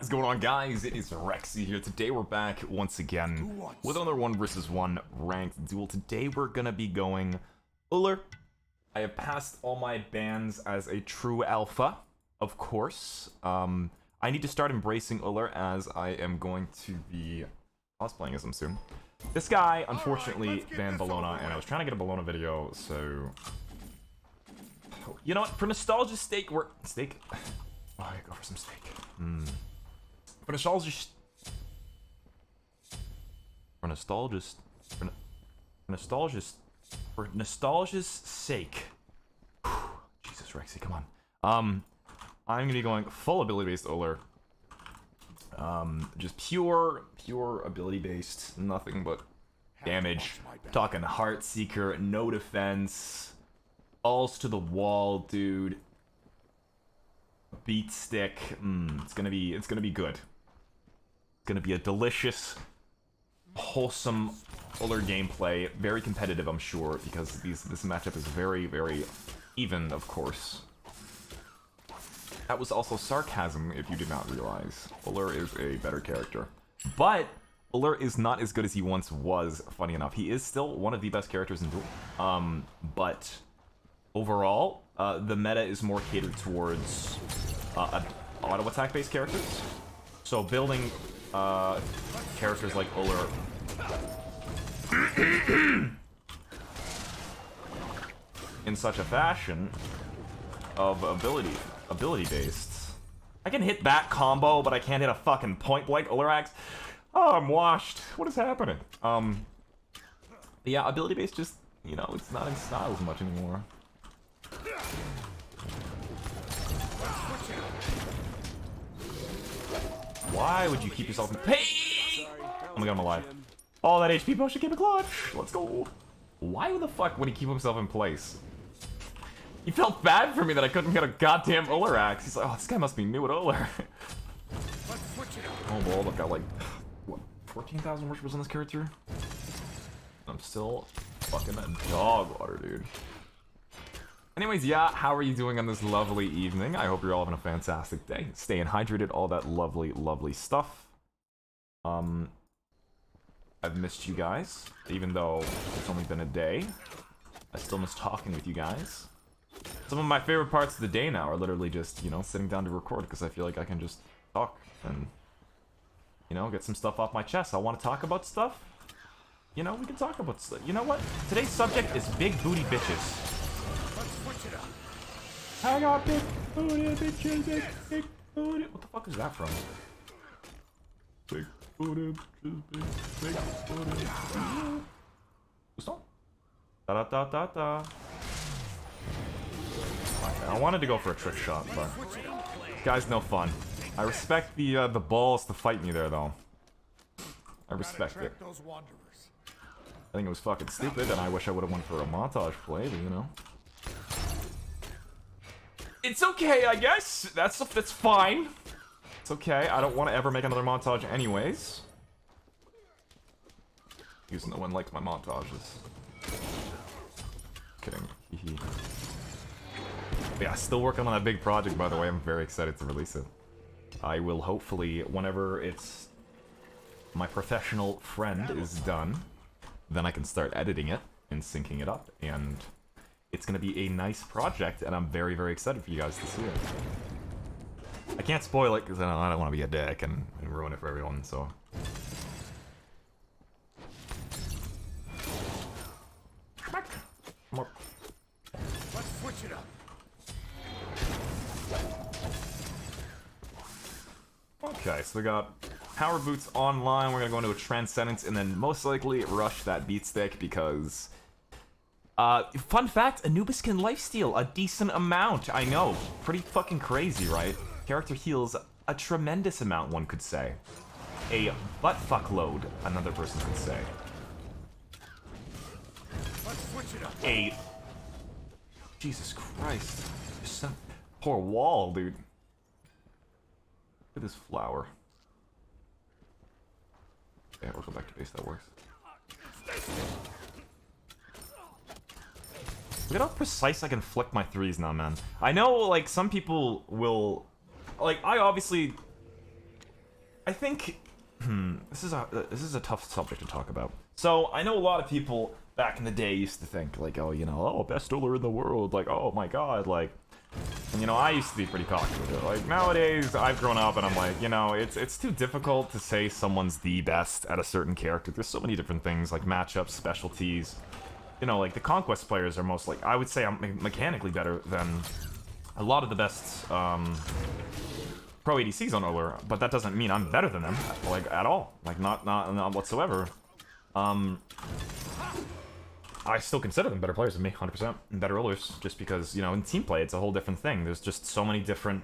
What's going on, guys? It is Rexsi here. Today we're back once again with another 1v1 ranked duel. Today we're gonna be going ULLR. I have passed all my bans as a true alpha, of course. I need to start embracing ULLR as I am going to be cosplaying as him soon. This guy, unfortunately, banned Bologna, and I was trying to get a Bologna video, so... You know what? For nostalgia's sake, we're... Steak? Oh, I go for some steak. For nostalgia's sake. Jesus, Rexy, come on. I'm gonna be going full ability-based ULLR. Just pure ability-based, nothing but damage. Talking Heartseeker, no defense, balls to the wall, dude. Beat stick. It's gonna be good. It's gonna be a delicious, wholesome ULLR gameplay. Very competitive, I'm sure, because this matchup is very even, of course. That was also sarcasm, if you did not realize. ULLR is a better character. But ULLR is not as good as he once was, funny enough. He is still one of the best characters in Duel. But overall, the meta is more catered towards auto attack based characters. So building characters like ULLR in such a fashion of ability based. I can hit that combo, but I can't hit a fucking point blank ULLR axe. Oh, I'm washed. What is happening? Yeah, ability based just, you know, it's not in style as much anymore. Why would you keep yourself in pain? Oh my god, I'm alive. Oh, that HP potion came in clutch. Let's go. Why the fuck would he keep himself in place? He felt bad for me that I couldn't get a goddamn ULLR axe. He's like, oh, this guy must be new at ULLR. Oh, well, I've got like, what, 14,000 worshippers on this character? I'm still fucking dog water, dude. Anyways, yeah, how are you doing on this lovely evening? I hope you're all having a fantastic day. Staying hydrated, all that lovely stuff. I've missed you guys, even though it's only been a day. I still miss talking with you guys. Some of my favorite parts of the day now are literally just, you know, sitting down to record, because I feel like I can just talk and, you know, get some stuff off my chest. I want to talk about stuff. You know, we can talk about stuff. You know what? Today's subject is big booty bitches. I got big booty bitches, big booty. What the fuck is that from? Big booty bitches, big booty. Who's on? Da da da da da. Okay, I wanted to go for a trick shot, but this guy's no fun. I respect the balls to fight me there, though. I respect it. I think it was fucking stupid, and I wish I would have went for a montage play, but you know. It's okay, I guess. That's fine. It's okay. I don't want to ever make another montage anyways. Because no one likes my montages. Kidding. But yeah, still working on that big project, by the way. I'm very excited to release it. I will hopefully, whenever it's my professional friend is done, then I can start editing it and syncing it up, and it's gonna be a nice project, and I'm very excited for you guys to see it. I can't spoil it because I don't want to be a dick and ruin it for everyone, so. Let's switch it up. Okay, so we got Power Boots online. We're gonna go into a Transcendence and then most likely rush that beat stick because fun fact, Anubis can lifesteal a decent amount. I know, pretty fucking crazy, right? Character heals a tremendous amount, one could say. A buttfuck load, another person could say. Let's switch it up. A Jesus Christ, some poor wall, dude. Look at this flower. Yeah, we'll go back to base. That works. Look at how precise I can flick my threes now, man. I know, like, some people will... Like, I obviously I think this is a tough subject to talk about. So I know a lot of people back in the day used to think like, oh, best dueler in the world, like, oh my god, like, and I used to be pretty cocky with it. Like nowadays, I've grown up and I'm like, it's too difficult to say someone's the best at a certain character. There's so many different things like matchups, specialties. Like the conquest players are most like, I would say I'm mechanically better than a lot of the best pro ADCs on ULLR, but that doesn't mean I'm better than them, like at all, like not whatsoever. I still consider them better players than me, 100%, and better ULLRs, just because, in team play, it's a whole different thing. There's just so many different,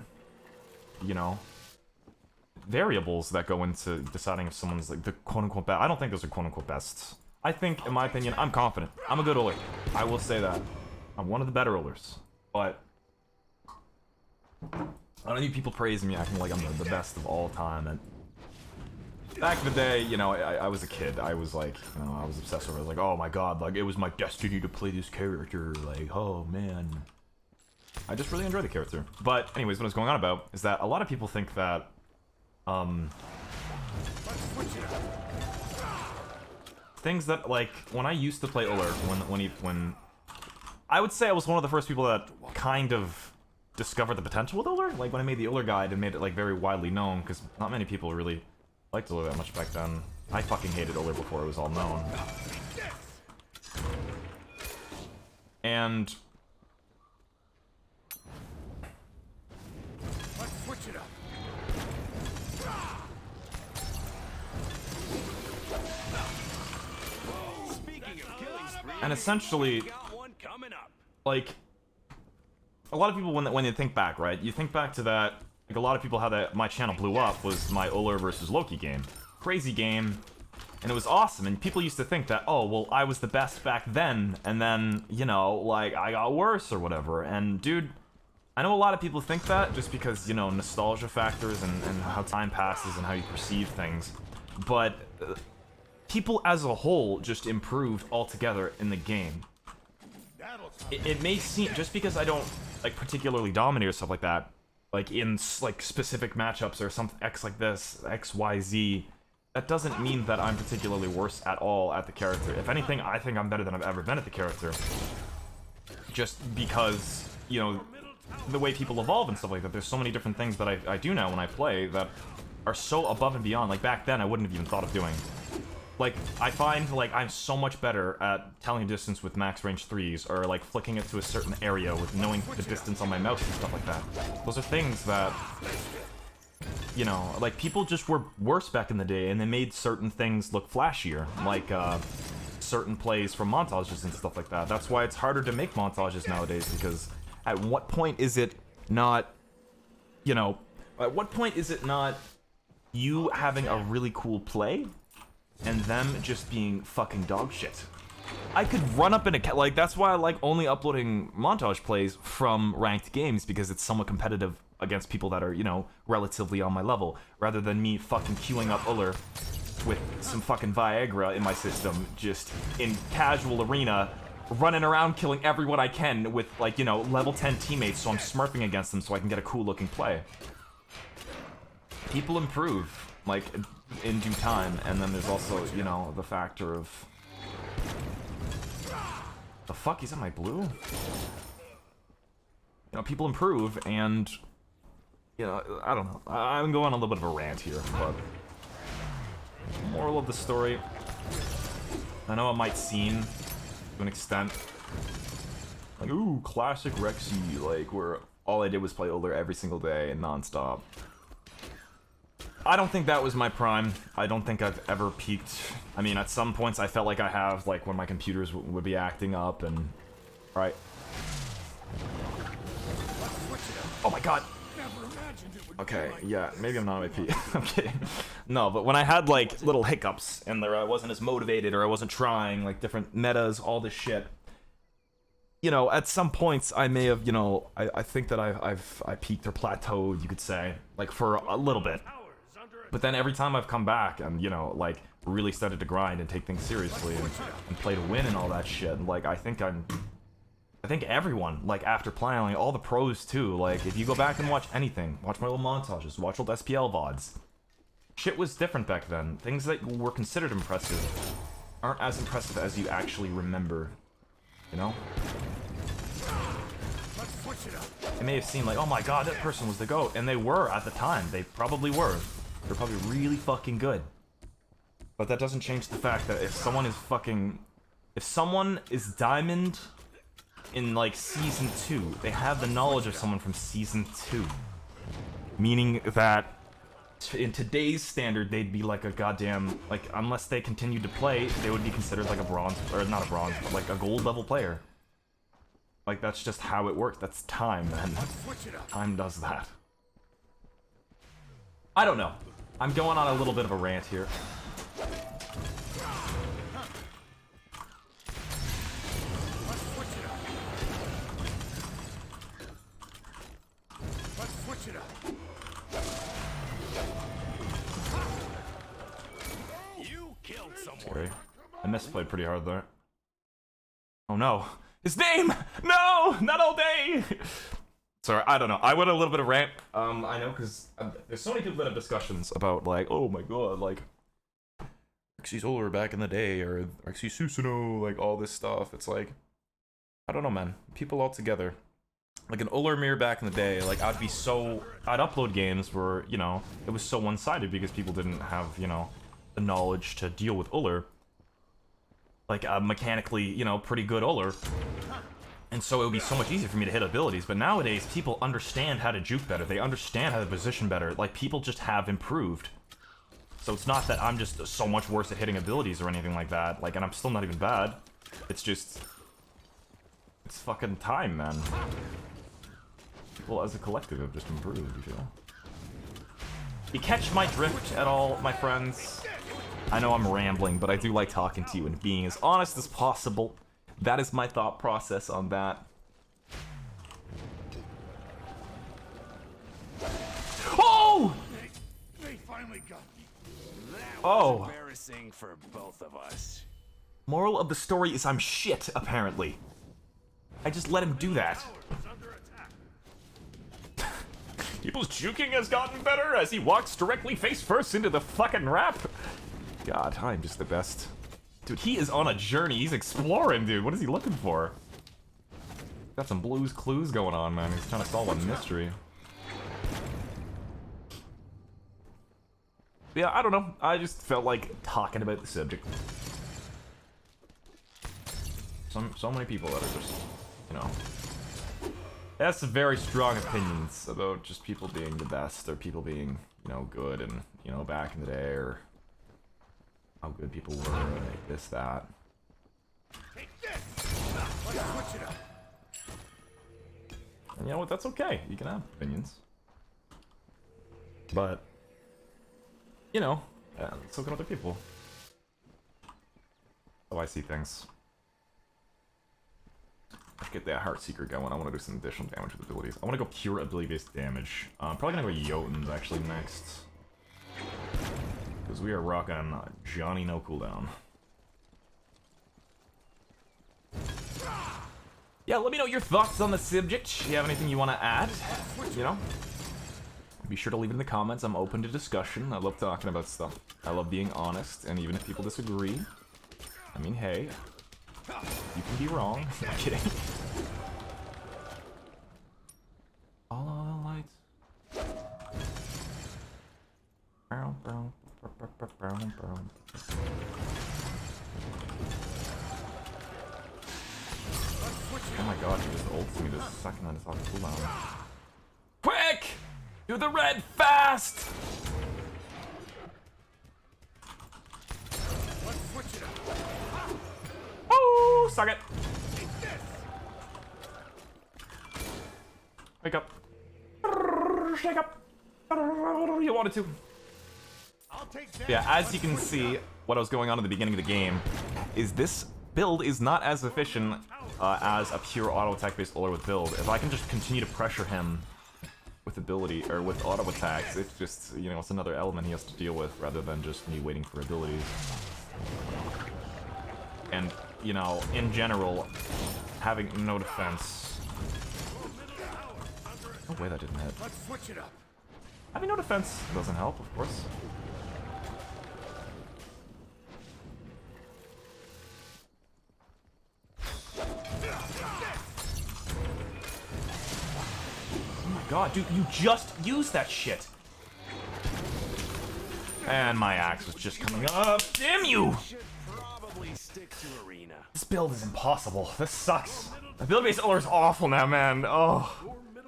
variables that go into deciding if someone's, like, the quote-unquote best. I don't think those are quote-unquote bests. I think, in my opinion, I'm confident. I'm a good ULLR. I will say that. I'm one of the better ULLRs. But I don't need people praising me, acting like I'm the best of all time, and back in the day, I was a kid. I was like, I was obsessed with it. I was like, oh my god, like, it was my destiny to play this character. Like, oh man. I just really enjoy the character. But anyways, what I was going on about is that a lot of people think that, things that, like, when I used to play ULLR, when I would say I was one of the first people that kind of discovered the potential with ULLR. Like, when I made the ULLR guide and made it, like, very widely known, because not many people really liked ULLR that much back then. I fucking hated ULLR before it was all known. And Let's switch it up. and essentially, like, a lot of people when they think back, right? You think back to that. Like, a lot of people, how that my channel blew up was my ULLR versus Loki game. Crazy game, and it was awesome, and people used to think that, oh, well, I was the best back then, and then, like, I got worse or whatever, and dude, I know a lot of people think that just because, nostalgia factors and how time passes and how you perceive things, but people as a whole just improved altogether in the game. It may seem, just because I don't, like, particularly dominate or stuff like that, like in like specific matchups or something X like this, XYZ, that doesn't mean that I'm particularly worse at all at the character. If anything, I think I'm better than I've ever been at the character. Just because, the way people evolve and stuff like that, there's so many different things that I do now when I play that are so above and beyond. Like back then, I wouldn't have even thought of doing. Like, I find, like, I'm so much better at telling distance with max range 3s, or, like, flicking it to a certain area with knowing the distance on my mouse and stuff like that. Those are things that, like, people just were worse back in the day, and they made certain things look flashier, like, certain plays from montages and stuff like that. That's why it's harder to make montages nowadays, because at what point is it not, at what point is it not you having a really cool play, and them just being fucking dog shit? I could run up in a like, that's why I like only uploading montage plays from ranked games, because it's somewhat competitive against people that are, relatively on my level, rather than me fucking queuing up ULLR with some fucking Viagra in my system, just in casual arena, running around killing everyone I can with, like, level 10 teammates, so I'm smurfing against them so I can get a cool looking play. People improve, like, in due time, and then there's also, the factor of... The fuck, he's in my blue? People improve, and... I don't know. I'm going on a little bit of a rant here, but... Moral of the story... I know it might seem, to an extent, like, ooh, classic Rexsi, like, where all I did was play ULLR every single day and non-stop. I don't think that was my prime. I don't think I've ever peaked. I mean, at some points I felt like I have, like when my computers would be acting up and... Right. Oh my god! Okay, yeah, maybe I'm not at my peak. I'm kidding. No, but when I had, like, little hiccups and I wasn't as motivated or I wasn't trying, like, different metas, all this shit, at some points I may have, I think that I peaked or plateaued, you could say, like, for a little bit. But then every time I've come back and, like, really started to grind and take things seriously and play to win and all that shit, and, like, I think everyone, like, after playing, like, all the pros too, like, if you go back and watch anything, watch my little montages, watch old SPL VODs, Shit was different back then. Things that were considered impressive aren't as impressive as you actually remember. You know? Let's switch it up. It may have seemed like, oh my god, that person was the GOAT. And they were at the time. They probably were. They're probably really fucking good. But that doesn't change the fact that if someone is fucking... If someone is Diamond in, like, Season 2, they have the knowledge of someone from Season 2. Meaning that in today's standard, they'd be like a goddamn... Like, unless they continued to play, they would be considered like a bronze... Or not a bronze, but like a gold level player. Like, that's just how it works. That's time, man. Time does that. I don't know. I'm going on a little bit of a rant here. Let's switch it up. You killed someone. Scary. I misplayed pretty hard there. Oh no. His name! No! Not all day! Sorry, I don't know. I went a little bit of rant. I know, because there's so many people that have discussions about, like, oh my god, like, Rexsi's ULLR back in the day, or Rexsi Susanoo, like, all this stuff. It's like, I don't know, man. People all together. Like, an ULLR mirror back in the day, like, I'd upload games where, you know, it was so one-sided because people didn't have, you know, the knowledge to deal with ULLR. Like, a mechanically, you know, pretty good ULLR. And so it would be so much easier for me to hit abilities. But nowadays, people understand how to juke better. They understand how to position better. Like, people just have improved. So it's not that I'm just so much worse at hitting abilities or anything like that. Like, and I'm still not even bad. It's just... It's fucking time, man. People as a collective have just improved, you feel? You catch my drift at all, my friends? I know I'm rambling, but I do like talking to you and being as honest as possible. That is my thought process on that. Oh! They finally got me. That was embarrassing for both of us. Moral of the story is I'm shit, apparently. I just let him do that. People's juking has gotten better as he walks directly face first into the fucking rap. God, I'm just the best. Dude, he is on a journey. He's exploring, dude. What is he looking for? Got some Blue's Clues going on, man. He's trying to solve a mystery. Yeah, I don't know. I just felt like talking about the subject. So many people that are just, you know... They have some very strong opinions about just people being the best, or people being, you know, good, and, you know, back in the day, or... how good people were, like this, that. Take this. Let's switch it up. And you know what, that's okay. You can have opinions. But, you know, so can other people. How I see things. Let's get that Heartseeker going. I want to do some additional damage with abilities. I want to go pure ability-based damage. I'm probably going to go Jotun's actually next. Because we are rocking Johnny no cooldown. Yeah, let me know your thoughts on the subject. If you have anything you want to add, you know, be sure to leave it in the comments. I'm open to discussion. I love talking about stuff. I love being honest, and even if people disagree, I mean, hey, you can be wrong. I'm kidding. All the lights. Brown, brown. Oh my god, he just ults me the second I just off the cooldown. Quick! Do the red fast! Let's switch it up. Oh, suck it! Wake up. Shake up. You wanted to. Yeah, as you can see, what was going on at the beginning of the game is this build is not as efficient as a pure auto attack based ULLR with build. If I can just continue to pressure him with ability or with auto attacks, it's just, you know, it's another element he has to deal with rather than just me waiting for abilities. And, you know, in general, having no defense. No way that didn't hit. Let's switch it up. Having no defense doesn't help, of course. god, dude, you just used that shit. And my axe was just coming up. Damn you! Should probably stick to arena. This build is impossible. This sucks. The build-based ULLR is awful now, man. Oh.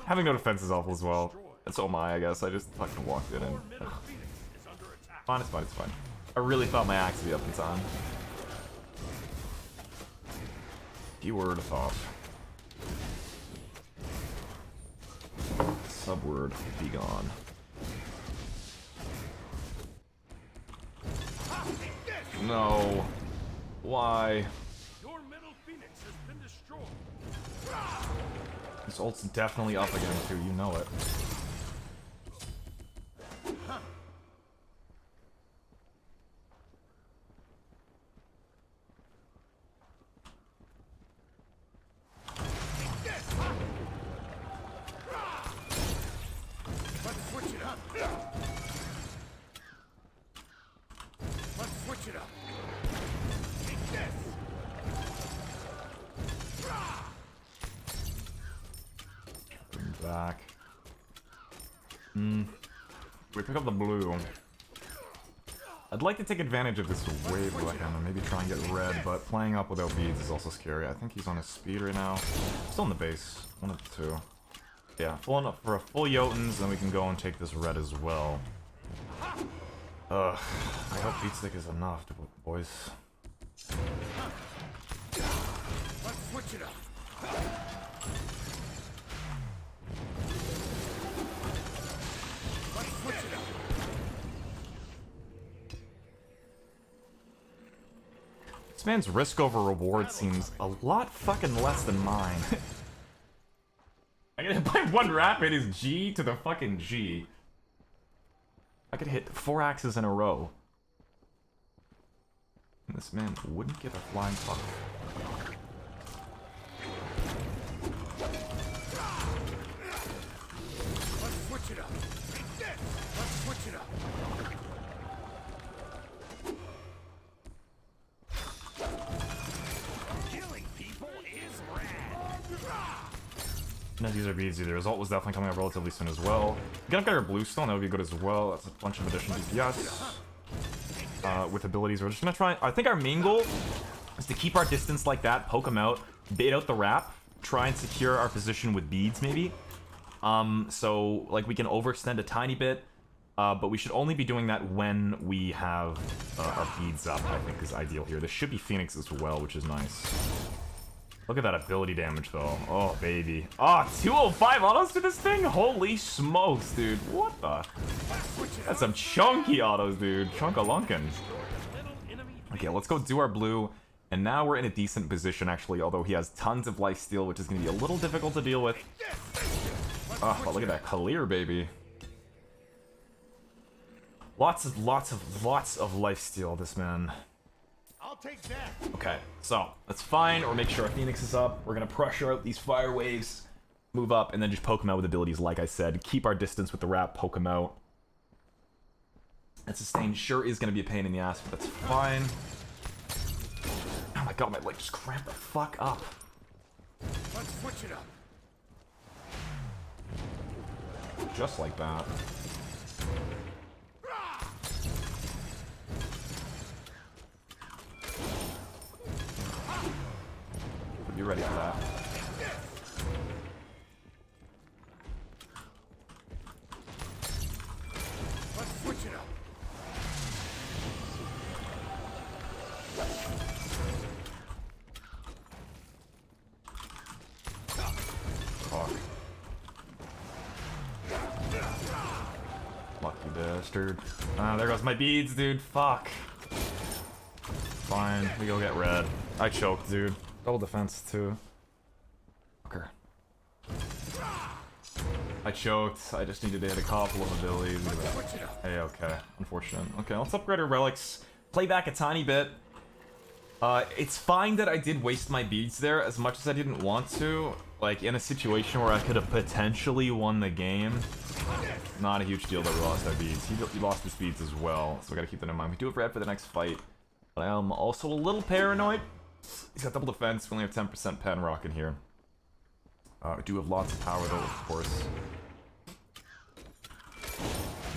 Having no defense is awful as well. And so am I guess. I just fucking walked in and... Ugh. Fine, it's fine, it's fine. I really thought my axe would be up in time. Keyword thought. Subword be gone. No. Why? Your middle phoenix has been destroyed. This ult's definitely up again too, you know it. Let's switch it up. Let's switch it up. Take this. Bring it back. We pick up the blue. I'd like to take advantage of this wave weapon and maybe try and get red, but playing up without beads is also scary. I think he's on his speed right now. Still in the base. One of the two. Yeah, full enough for a full Jotuns, then we can go and take this red as well. Ugh, I hope beat stick is enough, boys. Let's switch it up. Let's switch it up. This man's risk over reward seems a lot fucking less than mine. I get hit by one rapid is G to the fucking G. I could hit 4 axes in a row. And this man wouldn't get a flying fuck. Let's switch it up. Take this. Let's switch it up. Killing people is rad. No, these are beads either. Result was definitely coming up relatively soon as well. We can upgrade our bluestone, that would be good as well. That's a bunch of additional DPS. With abilities, we're just gonna try. I think our main goal is to keep our distance like that, poke them out, bait out the wrap, try and secure our position with beads maybe. So like we can overextend a tiny bit, but we should only be doing that when we have our beads up, I think is ideal here. This should be Phoenix as well, which is nice. Look at that ability damage though. Oh baby. Ah, 205 autos to this thing? Holy smokes, dude. What the? That's some chunky autos, dude. Chunkalunkin. Okay, let's go do our blue. And now we're in a decent position actually, although he has tons of lifesteal, which is gonna be a little difficult to deal with. Oh, but look at that clear, baby. Lots of lifesteal, this man. I'll take that. Okay, so let's find or make sure our Phoenix is up. We're gonna pressure out these fire waves, move up, and then just poke them out with abilities, like I said. Keep our distance with the wrap, poke them out. That sustain sure is gonna be a pain in the ass, but that's fine. Oh my god, my leg just cramped the fuck up. Let's switch it up. Just like that. Be ready for that. Let's switch it up. Fuck. Lucky bastard. Ah, there goes my beads, dude. Fuck. Fine, we go get red. I choked, dude. Double defense, too. Fucker. I choked. I just needed to hit a couple of abilities. Hey, okay. Unfortunate. Okay, let's upgrade our relics. Play back a tiny bit. It's fine that I did waste my beads there as much as I didn't want to. Like, in a situation where I could have potentially won the game. Not a huge deal that we lost our beads. He lost his beads as well, so we gotta keep that in mind. We do have red for the next fight. But I am also a little paranoid. He's got double defense. We only have 10% pen rock in here. We do have lots of power though, of course.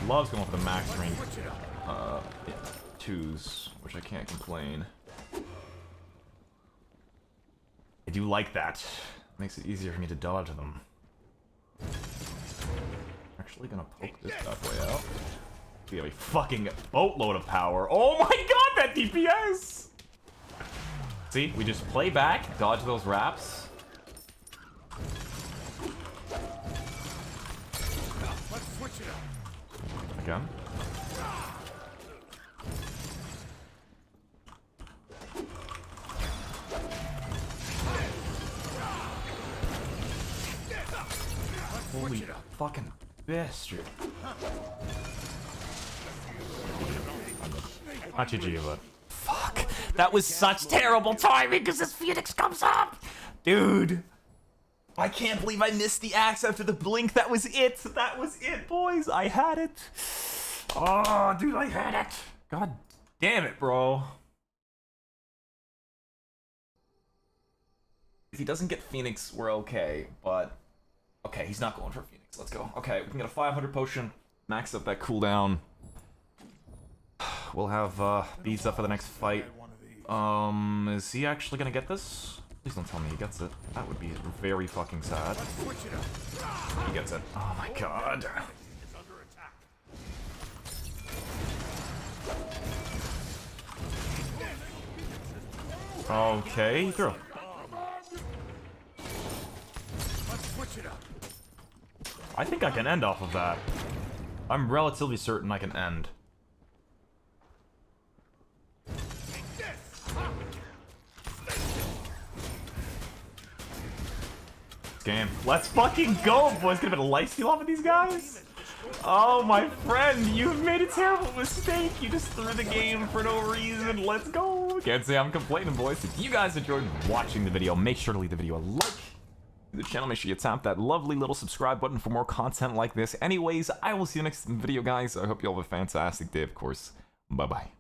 loves going for the max range. Yeah, 2s, which I can't complain. I do like that. Makes it easier for me to dodge them. Actually gonna poke this bad boy out. We have a fucking boatload of power. Oh my god, that DPS! See, we just play back, dodge those wraps. Let's switch it up. Again. Holy fucking bastard. Not GG, but fuck. That was such terrible timing because this Phoenix comes up. Dude. I can't believe I missed the axe after the blink. That was it. That was it, boys. I had it. Oh, dude, I had it. God damn it, bro. If he doesn't get Phoenix, we're okay, but... Okay, he's not going for Phoenix. Let's go. Okay, we can get a 500 potion, max up that cooldown. We'll have beads up for the next fight. Is he actually gonna get this? Please don't tell me he gets it. That would be very fucking sad. He gets it. Oh my god. Okay, he threw. I think I can end off of that. I'm relatively certain I can end. Game. Let's fucking go, boys. Gonna be a lifesteal off of these guys? Oh, my friend, you've made a terrible mistake. You just threw the game for no reason. Let's go. Can't say I'm complaining, boys. If you guys enjoyed watching the video, make sure to leave the video a like. The channel, make sure you tap that lovely little subscribe button for more content like this. Anyways, I will see you next video, guys. I hope you all have a fantastic day, of course. Bye-bye.